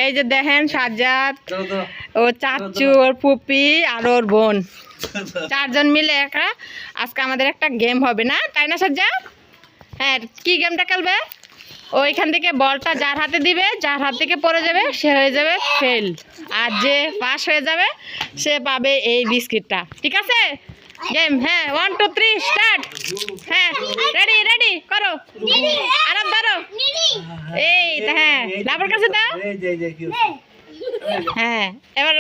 এই যে দেখেন সাজ্জাদ, ও চাচু, ওর পুপি আর ওর বোন, চারজন মিলে আজকে আমাদের একটা গেম হবে, না তাই না সাজ্জাদ? হ্যাঁ, কি গেমটা খেলবে? ওইখান থেকে বলটা যার হাতে দিবে, যার হাত থেকে পড়ে যাবে সে হয়ে যাবে ফেল, আর যে পাস হয়ে যাবে সে পাবে এই বিস্কিটটা। ঠিক আছে গেম? হ্যাঁ, 1 2 3 স্টার্ট। হ্যাঁ, রেডি রেডি করো, আরাম ধরো। এই হ্যাঁ, লাভার কাছে দাও। হ্যাঁ, এবার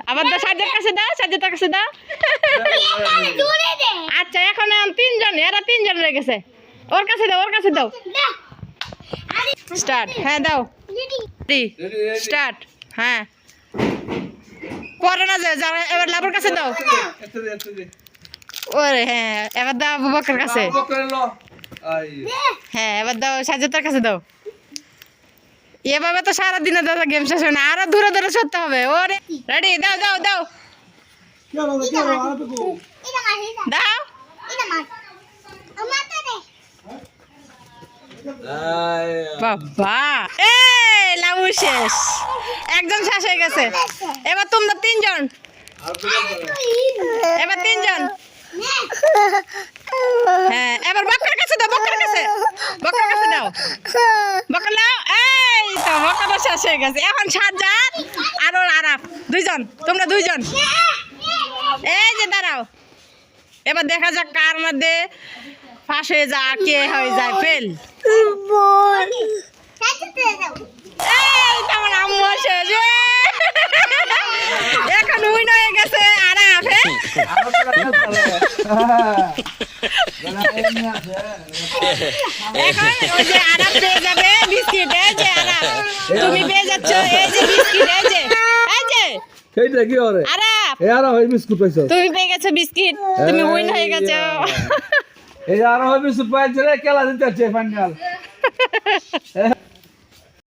আবার দাও, সাজ্জাদের কাছে দাও, সাজ্জাদের কাছে দাও। আচ্ছা, এখন তিনজন, এরা তিনজন রয়ে গেছে। ওর কাছে দাও, ওর কাছে দাও। স্টার্ট। হ্যাঁ দাও, স্টার্ট। হ্যাঁ, পরে না যায়, এবার লাভার কাছে দাও। ওরে হ্যাঁ, এবার দাও আবু বকরের কাছে। হ্যাঁ, এবার দাও সাজ্জাদের কাছে দাও। এভাবে তো সারাদিনে দাদা গেম শেষ হয় না, আরো দূরে দূরে সরতে হবে। ওরে রেডি, দাও দাও দাও দাও। বাবা, এই লাবু শেষ, একজন শেষ হয়ে গেছে। এবার তোমরা তিনজন, এবার তিনজন। হ্যাঁ, এবার বকরের কাছে দাও, বকরের কাছে, বকরের কাছে দাও, বকর দাও। এই তো বকর শেষ হয়ে গেছে। এখন সাজ্জাদ আর ওর আরাফ, দুইজন, তোমরা দুইজন। এই যে দাঁড়াও, এবার দেখা যাক কার মধ্যে ফাঁস হয়ে যায়, কে হয়ে যায় ফেল। এই তো আমার আম্মু শেষ। এখন উইন হয়ে গেছে আরাফ। এখন ওই যে আরাফ পেয়ে যাবে বিস্কিট। এই যে আরাফ, তুমি পেয়ে যাচ্ছ এই যে বিস্কিট। এই যে এইটা কি ওরে? আরাফ, এই আর হয় বিস্কুট পাইছো, তুমি পেয়ে গেছো বিস্কিট, তুমি উইন হয়ে গেছো। এই আর হয় বিস্কুট পাইছে রে, খেলা দিতে আছে ফাইনাল।